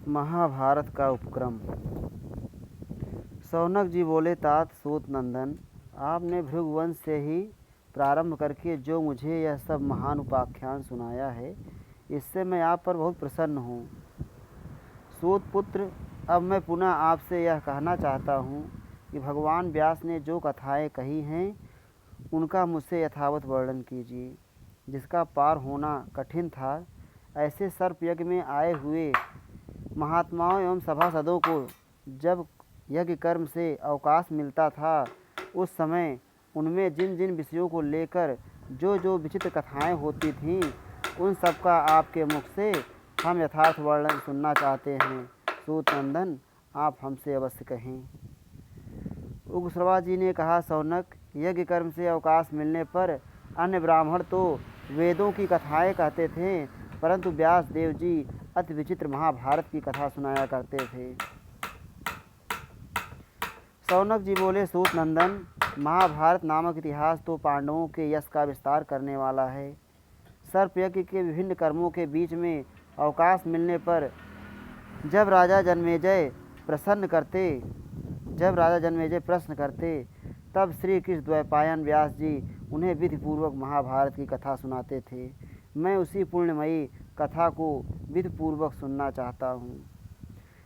महाभारत का उपक्रम। शौनक जी बोले, तात सूत नंदन, आपने भृगुवंश से ही प्रारंभ करके जो मुझे यह सब महान उपाख्यान सुनाया है, इससे मैं आप पर बहुत प्रसन्न हूँ। सूत पुत्र, अब मैं पुनः आपसे यह कहना चाहता हूँ कि भगवान व्यास ने जो कथाएँ कही हैं, उनका मुझसे यथावत वर्णन कीजिए। जिसका पार होना कठिन था, ऐसे सर्पयज्ञ में आए हुए महात्माओं एवं सभासदों को जब यज्ञ कर्म से अवकाश मिलता था, उस समय उनमें जिन जिन विषयों को लेकर जो जो विचित्र कथाएं होती थीं, उन सब का आपके मुख से हम यथार्थ वर्णन सुनना चाहते हैं। सूत नंदन, आप हमसे अवश्य कहें। उग्रश्रवा जी ने कहा, शौनक, यज्ञ कर्म से अवकाश मिलने पर अन्य ब्राह्मण तो वेदों की कथाएं कहते थे, परंतु व्यास देव जी अति विचित्र महाभारत की कथा सुनाया करते थे। शौनक जी बोले, सूत नंदन, महाभारत नामक इतिहास तो पांडवों के यश का विस्तार करने वाला है। सर्पयज्ञ के विभिन्न कर्मों के बीच में अवकाश मिलने पर जब राजा जन्मेजय प्रश्न करते, तब श्री कृष्ण द्वैपायन व्यास जी उन्हें विधिपूर्वक महाभारत की कथा सुनाते थे। मैं उसी पुण्यमयी कथा को विधिपूर्वक सुनना चाहता हूँ।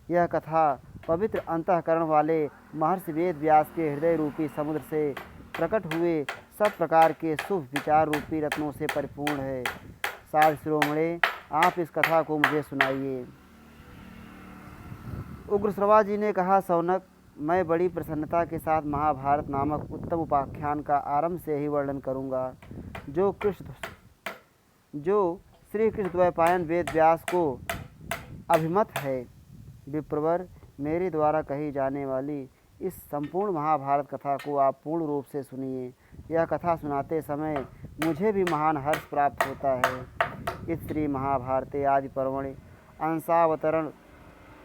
यह कथा पवित्र अंतःकरण वाले महर्षि वेद व्यास के हृदय रूपी समुद्र से प्रकट हुए सब प्रकार के शुभ विचार रूपी रत्नों से परिपूर्ण है। साध शिरोमणे, आप इस कथा को मुझे सुनाइए। उग्रश्रवा जी ने कहा, शौनक, मैं बड़ी प्रसन्नता के साथ महाभारत नामक उत्तम उपाख्यान का आरंभ से ही वर्णन करूँगा, जो श्री कृष्ण द्वैपायन वेद व्यास को अभिमत है। विप्रवर, मेरे द्वारा कही जाने वाली इस संपूर्ण महाभारत कथा को आप पूर्ण रूप से सुनिए। यह कथा सुनाते समय मुझे भी महान हर्ष प्राप्त होता है। इस श्री महाभारते आदि पर्वणि अंशावतरण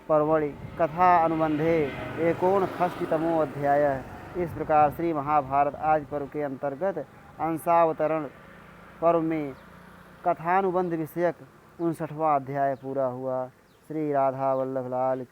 पर्वणि कथा अनुबंधे एकोनषष्टितमो अध्याय। इस प्रकार श्री महाभारत आदि पर्व के अंतर्गत अंशावतरण पर्व में कथानुबंध विषयक 59वां अध्याय पूरा हुआ। श्री राधा वल्लभ लाल